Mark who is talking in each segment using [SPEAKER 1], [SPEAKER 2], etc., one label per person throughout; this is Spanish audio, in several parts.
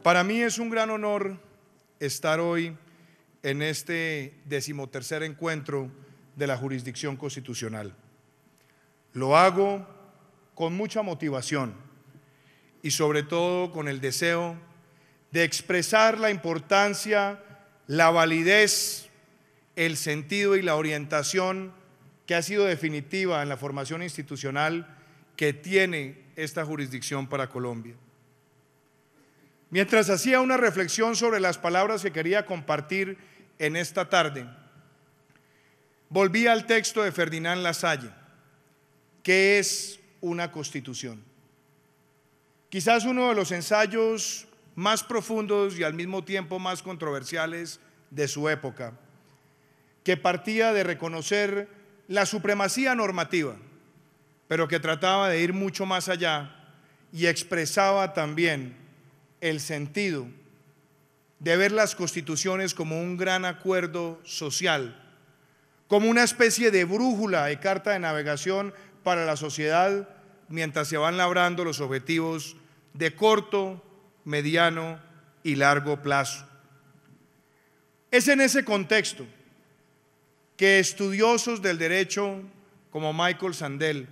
[SPEAKER 1] Para mí es un gran honor estar hoy en este 13º encuentro de la jurisdicción constitucional. Lo hago con mucha motivación y sobre todo con el deseo de expresar la importancia, la validez, el sentido y la orientación que ha sido definitiva en la formación institucional que tiene esta jurisdicción para Colombia. Mientras hacía una reflexión sobre las palabras que quería compartir en esta tarde, volví al texto de Ferdinand Lasalle, que es una constitución. Quizás uno de los ensayos más profundos y al mismo tiempo más controversiales de su época, que partía de reconocer la supremacía normativa, pero que trataba de ir mucho más allá y expresaba también el sentido de ver las constituciones como un gran acuerdo social, como una especie de brújula de carta de navegación para la sociedad mientras se van labrando los objetivos de corto, mediano y largo plazo. Es en ese contexto que estudiosos del derecho como Michael Sandel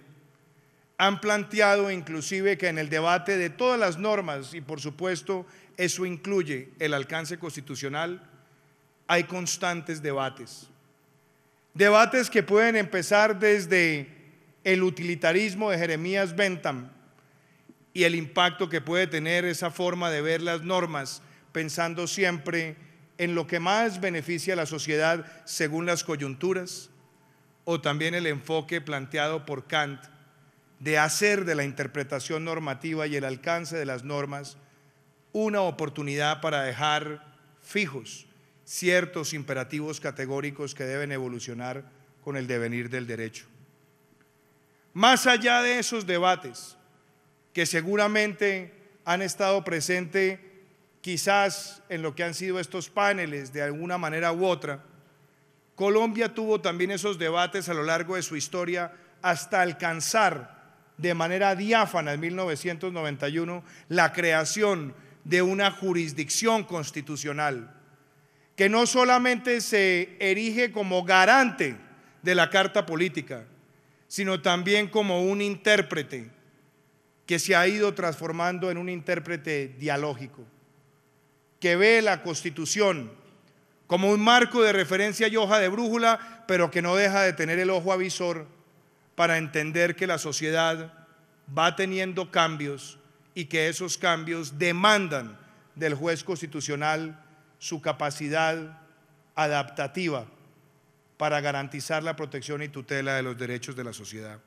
[SPEAKER 1] han planteado inclusive que en el debate de todas las normas, y por supuesto eso incluye el alcance constitucional, hay constantes debates. Debates que pueden empezar desde el utilitarismo de Jeremías Bentham y el impacto que puede tener esa forma de ver las normas, pensando siempre en lo que más beneficia a la sociedad según las coyunturas, o también el enfoque planteado por Kant de hacer de la interpretación normativa y el alcance de las normas una oportunidad para dejar fijos ciertos imperativos categóricos que deben evolucionar con el devenir del derecho. Más allá de esos debates que seguramente han estado presentes quizás en lo que han sido estos paneles de alguna manera u otra, Colombia tuvo también esos debates a lo largo de su historia hasta alcanzar de manera diáfana en 1991 la creación de una jurisdicción constitucional que no solamente se erige como garante de la Carta Política, sino también como un intérprete que se ha ido transformando en un intérprete dialógico, que ve la Constitución como un marco de referencia y hoja de brújula, pero que no deja de tener el ojo avisor para entender que la sociedad va teniendo cambios y que esos cambios demandan del juez constitucional su capacidad adaptativa para garantizar la protección y tutela de los derechos de la sociedad.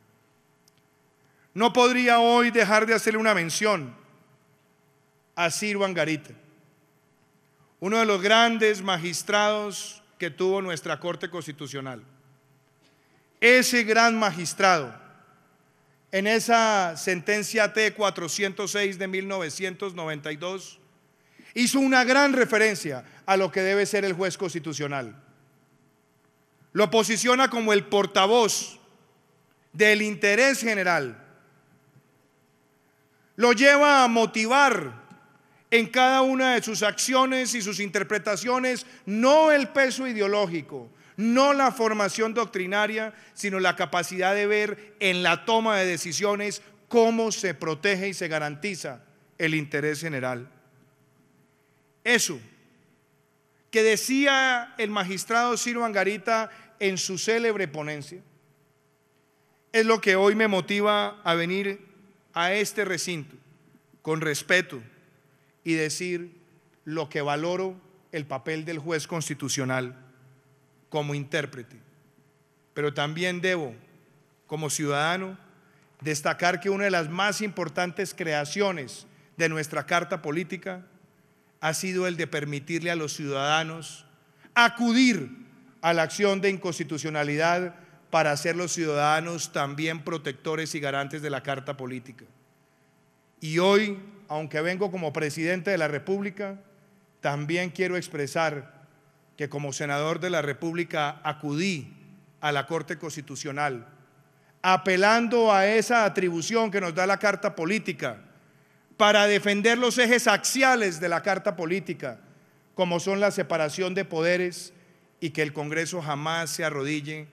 [SPEAKER 1] No podría hoy dejar de hacerle una mención a Ciro Angarita, uno de los grandes magistrados que tuvo nuestra Corte Constitucional. Ese gran magistrado, en esa sentencia T-406 de 1992, hizo una gran referencia a lo que debe ser el juez constitucional. Lo posiciona como el portavoz del interés general. Lo lleva a motivar en cada una de sus acciones y sus interpretaciones no el peso ideológico, no la formación doctrinaria, sino la capacidad de ver en la toma de decisiones cómo se protege y se garantiza el interés general. Eso que decía el magistrado Ciro Angarita en su célebre ponencia es lo que hoy me motiva a venir a este recinto con respeto y decir lo que valoro el papel del juez constitucional como intérprete, pero también debo, como ciudadano, destacar que una de las más importantes creaciones de nuestra Carta Política ha sido el de permitirle a los ciudadanos acudir a la acción de inconstitucionalidad para ser los ciudadanos también protectores y garantes de la Carta Política. Y hoy, aunque vengo como presidente de la República, también quiero expresar que como senador de la República acudí a la Corte Constitucional apelando a esa atribución que nos da la Carta Política para defender los ejes axiales de la Carta Política, como son la separación de poderes y que el Congreso jamás se arrodille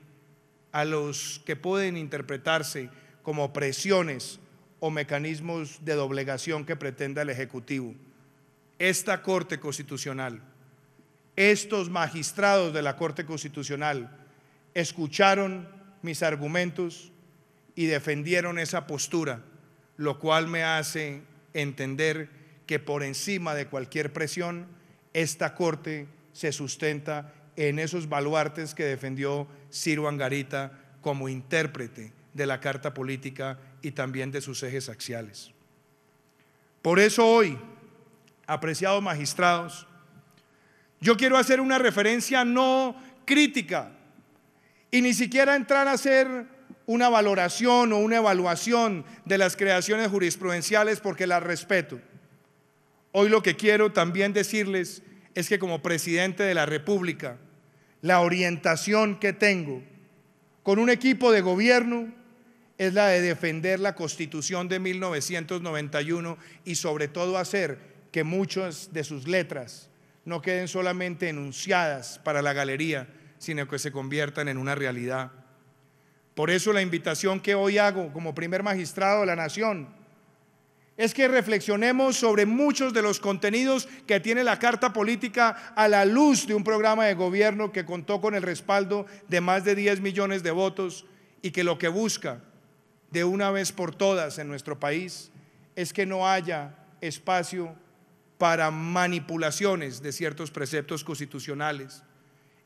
[SPEAKER 1] a los que pueden interpretarse como presiones o mecanismos de doblegación que pretenda el Ejecutivo. Esta Corte Constitucional, estos magistrados de la Corte Constitucional escucharon mis argumentos y defendieron esa postura, lo cual me hace entender que por encima de cualquier presión, esta Corte se sustenta en esos baluartes que defendió Ciro Angarita como intérprete de la Carta Política y también de sus ejes axiales. Por eso hoy, apreciados magistrados, yo quiero hacer una referencia no crítica y ni siquiera entrar a hacer una valoración o una evaluación de las creaciones jurisprudenciales porque las respeto. Hoy lo que quiero también decirles es que como presidente de la República, la orientación que tengo con un equipo de gobierno es la de defender la Constitución de 1991 y sobre todo hacer que muchas de sus letras no queden solamente enunciadas para la galería, sino que se conviertan en una realidad. Por eso la invitación que hoy hago como primer magistrado de la Nación es que reflexionemos sobre muchos de los contenidos que tiene la Carta Política a la luz de un programa de gobierno que contó con el respaldo de más de 10 millones de votos y que lo que busca de una vez por todas en nuestro país es que no haya espacio para manipulaciones de ciertos preceptos constitucionales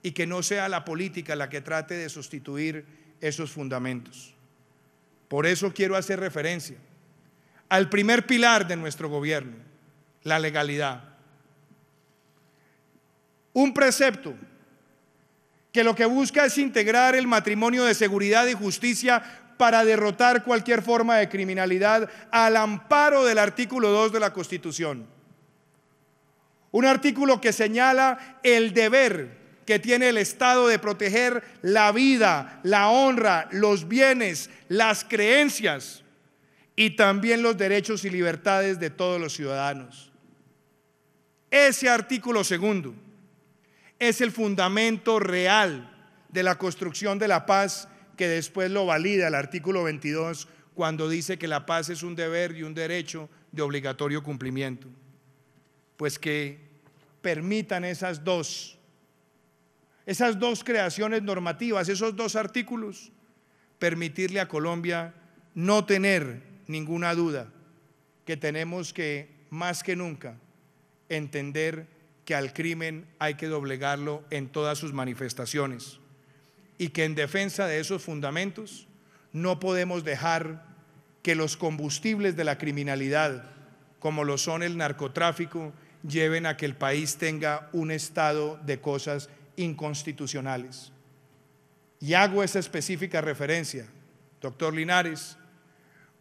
[SPEAKER 1] y que no sea la política la que trate de sustituir esos fundamentos. Por eso quiero hacer referencia al primer pilar de nuestro gobierno, la legalidad. Un precepto que lo que busca es integrar el matrimonio de seguridad y justicia para derrotar cualquier forma de criminalidad al amparo del artículo 2 de la Constitución. Un artículo que señala el deber que tiene el Estado de proteger la vida, la honra, los bienes, las creencias y también los derechos y libertades de todos los ciudadanos. Ese artículo segundo es el fundamento real de la construcción de la paz, que después lo valida el artículo 22 cuando dice que la paz es un deber y un derecho de obligatorio cumplimiento. Pues que permitan esas dos creaciones normativas, esos dos artículos, permitirle a Colombia no tener ninguna duda que tenemos que, más que nunca, entender que al crimen hay que doblegarlo en todas sus manifestaciones y que en defensa de esos fundamentos no podemos dejar que los combustibles de la criminalidad, como lo son el narcotráfico, lleven a que el país tenga un estado de cosas inconstitucionales. Y hago esa específica referencia, doctor Linares,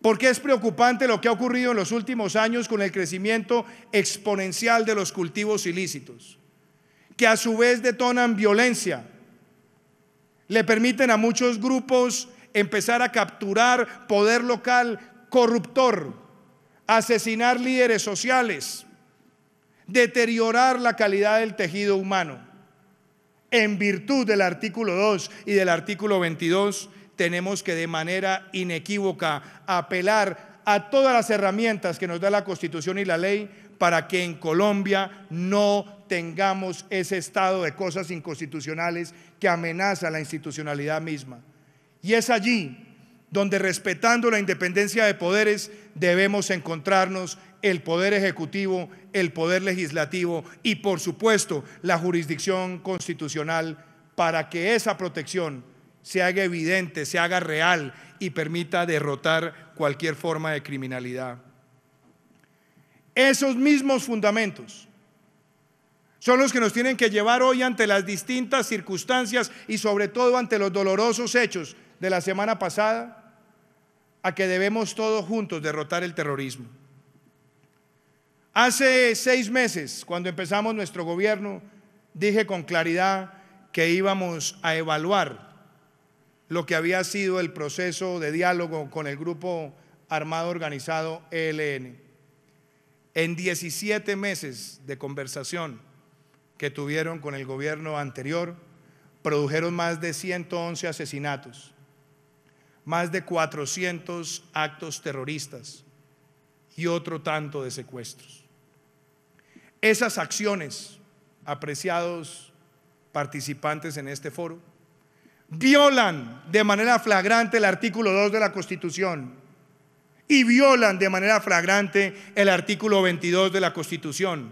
[SPEAKER 1] porque es preocupante lo que ha ocurrido en los últimos años con el crecimiento exponencial de los cultivos ilícitos, que a su vez detonan violencia, le permiten a muchos grupos empezar a capturar poder local corruptor, asesinar líderes sociales, deteriorar la calidad del tejido humano. En virtud del artículo 2 y del artículo 22, tenemos que de manera inequívoca apelar a todas las herramientas que nos da la Constitución y la ley para que en Colombia no tengamos ese estado de cosas inconstitucionales que amenaza la institucionalidad misma. Y es allí donde, respetando la independencia de poderes, debemos encontrarnos el poder ejecutivo, el poder legislativo y, por supuesto, la jurisdicción constitucional, para que esa protección se haga evidente, se haga real y permita derrotar cualquier forma de criminalidad. Esos mismos fundamentos son los que nos tienen que llevar hoy ante las distintas circunstancias y sobre todo ante los dolorosos hechos de la semana pasada, a que debemos todos juntos derrotar el terrorismo. Hace 6 meses, cuando empezamos nuestro gobierno, dije con claridad que íbamos a evaluar lo que había sido el proceso de diálogo con el grupo armado organizado ELN. En 17 meses de conversación que tuvieron con el gobierno anterior, produjeron más de 111 asesinatos, más de 400 actos terroristas y otro tanto de secuestros. Esas acciones, apreciados participantes en este foro, violan de manera flagrante el artículo 2 de la Constitución y violan de manera flagrante el artículo 22 de la Constitución.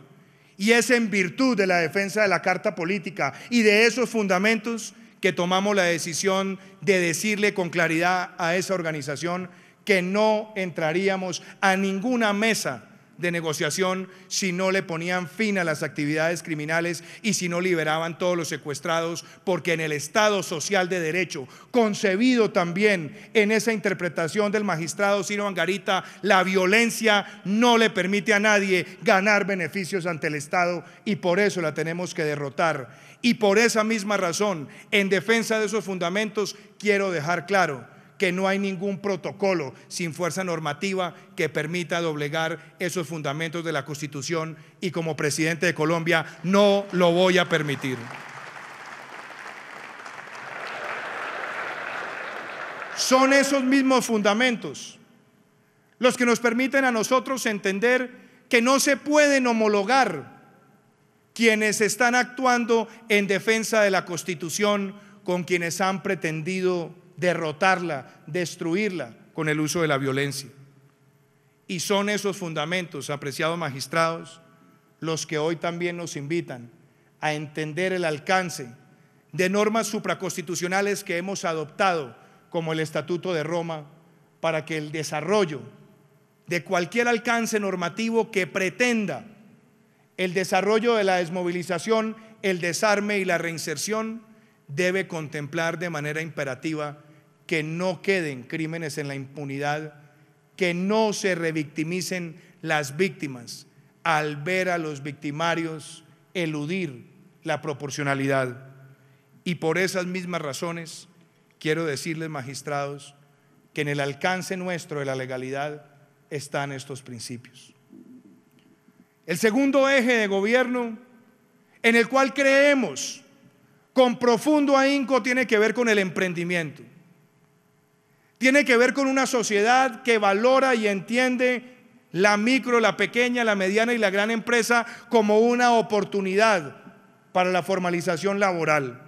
[SPEAKER 1] Y es en virtud de la defensa de la Carta Política y de esos fundamentos que tomamos la decisión de decirle con claridad a esa organización que no entraríamos a ninguna mesa de negociación si no le ponían fin a las actividades criminales y si no liberaban todos los secuestrados, porque en el Estado social de derecho, concebido también en esa interpretación del magistrado Ciro Angarita, la violencia no le permite a nadie ganar beneficios ante el Estado y por eso la tenemos que derrotar. Y por esa misma razón, en defensa de esos fundamentos, quiero dejar claro que no hay ningún protocolo sin fuerza normativa que permita doblegar esos fundamentos de la Constitución y como presidente de Colombia no lo voy a permitir. Son esos mismos fundamentos los que nos permiten a nosotros entender que no se pueden homologar quienes están actuando en defensa de la Constitución con quienes han pretendido derrotarla, destruirla con el uso de la violencia. Y son esos fundamentos, apreciados magistrados, los que hoy también nos invitan a entender el alcance de normas supraconstitucionales que hemos adoptado, como el Estatuto de Roma, para que el desarrollo de cualquier alcance normativo que pretenda el desarrollo de la desmovilización, el desarme y la reinserción debe contemplar de manera imperativa que no queden crímenes en la impunidad, que no se revictimicen las víctimas al ver a los victimarios eludir la proporcionalidad. Y por esas mismas razones quiero decirles, magistrados, que en el alcance nuestro de la legalidad están estos principios. El segundo eje de gobierno en el cual creemos con profundo ahínco tiene que ver con el emprendimiento. Tiene que ver con una sociedad que valora y entiende la micro, la pequeña, la mediana y la gran empresa como una oportunidad para la formalización laboral.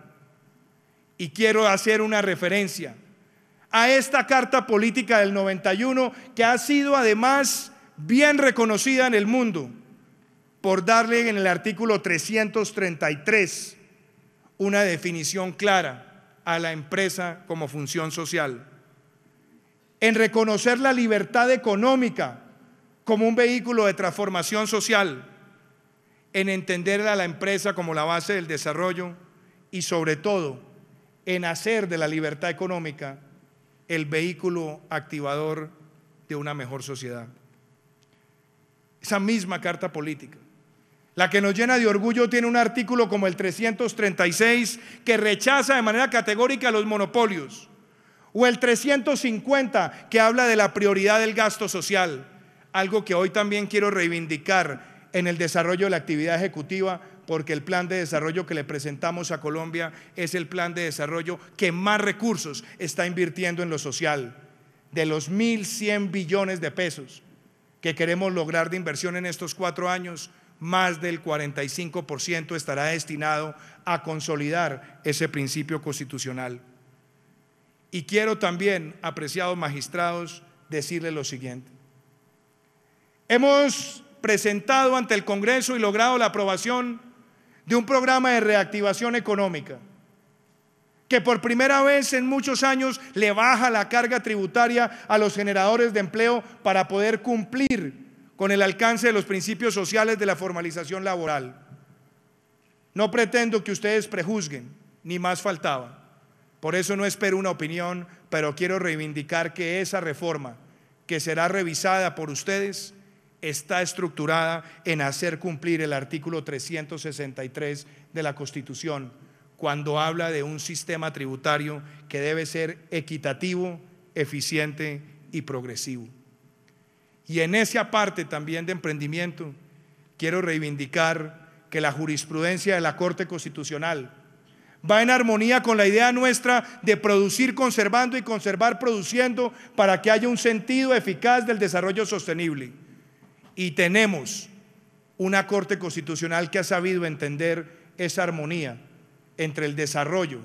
[SPEAKER 1] Y quiero hacer una referencia a esta Carta Política del 91, que ha sido además bien reconocida en el mundo por darle en el artículo 333 una definición clara a la empresa como función social, en reconocer la libertad económica como un vehículo de transformación social, en entender a la empresa como la base del desarrollo y sobre todo en hacer de la libertad económica el vehículo activador de una mejor sociedad. Esa misma Carta Política, la que nos llena de orgullo, tiene un artículo como el 336 que rechaza de manera categórica los monopolios, o el 350 que habla de la prioridad del gasto social, algo que hoy también quiero reivindicar en el desarrollo de la actividad ejecutiva, porque el plan de desarrollo que le presentamos a Colombia es el plan de desarrollo que más recursos está invirtiendo en lo social. De los 1.100 billones de pesos que queremos lograr de inversión en estos 4 años, más del 45% estará destinado a consolidar ese principio constitucional. Y quiero también, apreciados magistrados, decirles lo siguiente. Hemos presentado ante el Congreso y logrado la aprobación de un programa de reactivación económica que por primera vez en muchos años le baja la carga tributaria a los generadores de empleo para poder cumplir con el alcance de los principios sociales de la formalización laboral. No pretendo que ustedes prejuzguen, ni más faltaba. Por eso no espero una opinión, pero quiero reivindicar que esa reforma, que será revisada por ustedes, está estructurada en hacer cumplir el artículo 363 de la Constitución, cuando habla de un sistema tributario que debe ser equitativo, eficiente y progresivo. Y en esa parte también de emprendimiento quiero reivindicar que la jurisprudencia de la Corte Constitucional va en armonía con la idea nuestra de producir conservando y conservar produciendo para que haya un sentido eficaz del desarrollo sostenible. Y tenemos una Corte Constitucional que ha sabido entender esa armonía entre el desarrollo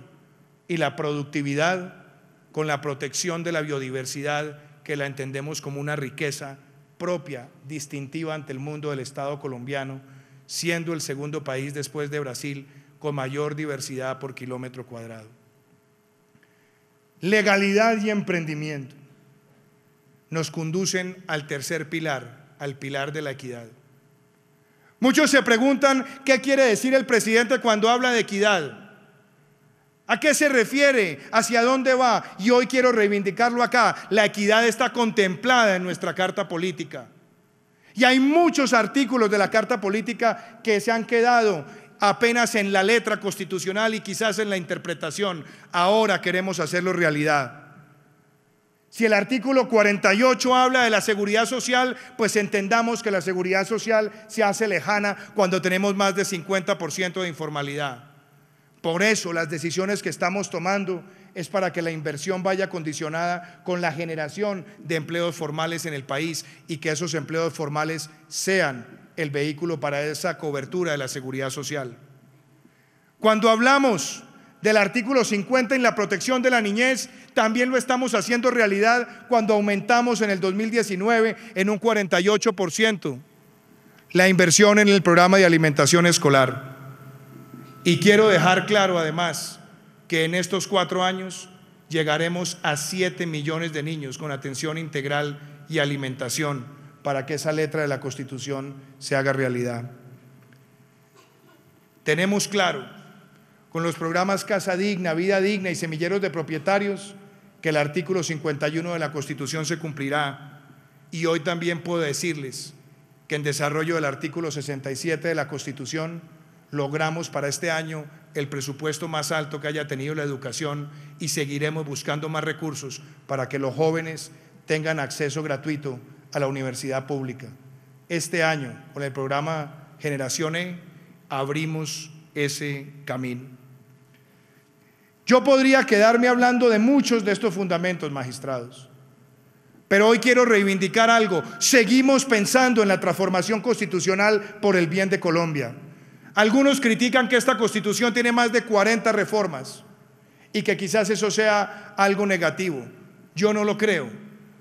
[SPEAKER 1] y la productividad con la protección de la biodiversidad, que la entendemos como una riqueza propia, distintiva ante el mundo del Estado colombiano, siendo el segundo país después de Brasil con mayor diversidad por kilómetro cuadrado. Legalidad y emprendimiento nos conducen al tercer pilar, al pilar de la equidad. Muchos se preguntan qué quiere decir el presidente cuando habla de equidad. ¿A qué se refiere? ¿Hacia dónde va? Y hoy quiero reivindicarlo acá. La equidad está contemplada en nuestra Carta Política. Y hay muchos artículos de la Carta Política que se han quedado apenas en la letra constitucional y quizás en la interpretación. Ahora queremos hacerlo realidad. Si el artículo 48 habla de la seguridad social, pues entendamos que la seguridad social se hace lejana cuando tenemos más de 50% de informalidad. Por eso las decisiones que estamos tomando es para que la inversión vaya condicionada con la generación de empleos formales en el país y que esos empleos formales sean el vehículo para esa cobertura de la seguridad social. Cuando hablamos del artículo 50 en la protección de la niñez, también lo estamos haciendo realidad cuando aumentamos en el 2019 en un 48% la inversión en el programa de alimentación escolar. Y quiero dejar claro además que en estos 4 años llegaremos a 7 millones de niños con atención integral y alimentación para que esa letra de la Constitución se haga realidad. Tenemos claro con los programas Casa Digna, Vida Digna y Semilleros de Propietarios que el artículo 51 de la Constitución se cumplirá. Y hoy también puedo decirles que en desarrollo del artículo 67 de la Constitución logramos para este año el presupuesto más alto que haya tenido la educación y seguiremos buscando más recursos para que los jóvenes tengan acceso gratuito a la universidad pública. Este año, con el programa Generación E, abrimos ese camino. Yo podría quedarme hablando de muchos de estos fundamentos, magistrados, pero hoy quiero reivindicar algo. Seguimos pensando en la transformación constitucional por el bien de Colombia. Algunos critican que esta Constitución tiene más de 40 reformas y que quizás eso sea algo negativo. Yo no lo creo,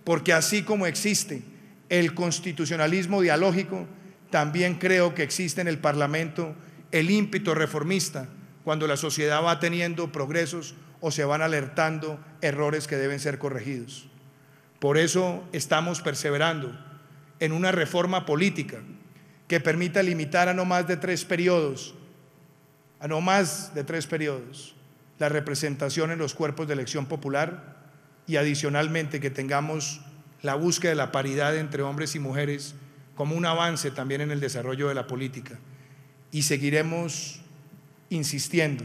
[SPEAKER 1] porque así como existe el constitucionalismo dialógico, también creo que existe en el Parlamento el ímpetu reformista cuando la sociedad va teniendo progresos o se van alertando errores que deben ser corregidos. Por eso estamos perseverando en una reforma política que permita limitar a no más de 3 periodos, la representación en los cuerpos de elección popular y adicionalmente que tengamos la búsqueda de la paridad entre hombres y mujeres como un avance también en el desarrollo de la política. Y seguiremos insistiendo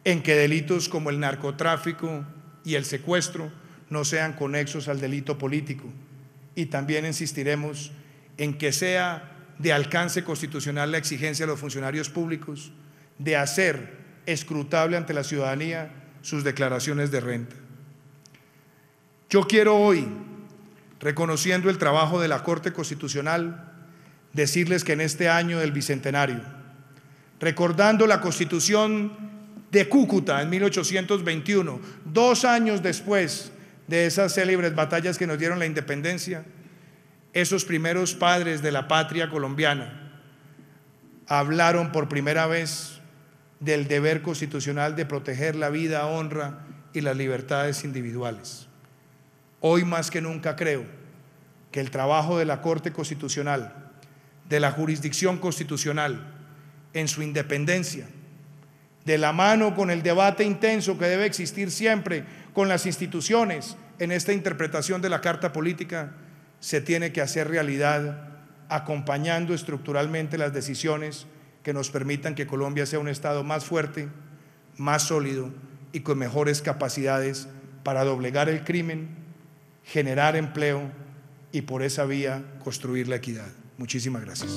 [SPEAKER 1] en que delitos como el narcotráfico y el secuestro no sean conexos al delito político, y también insistiremos en que sea de alcance constitucional la exigencia de los funcionarios públicos de hacer escrutable ante la ciudadanía sus declaraciones de renta. Yo quiero hoy, reconociendo el trabajo de la Corte Constitucional, decirles que en este año del Bicentenario, recordando la Constitución de Cúcuta en 1821, 2 años después de esas célebres batallas que nos dieron la independencia, esos primeros padres de la patria colombiana hablaron por primera vez del deber constitucional de proteger la vida, honra y las libertades individuales. Hoy más que nunca creo que el trabajo de la Corte Constitucional, de la jurisdicción constitucional, en su independencia, de la mano con el debate intenso que debe existir siempre con las instituciones en esta interpretación de la Carta Política, se tiene que hacer realidad acompañando estructuralmente las decisiones que nos permitan que Colombia sea un Estado más fuerte, más sólido y con mejores capacidades para doblegar el crimen, generar empleo y por esa vía construir la equidad. Muchísimas gracias.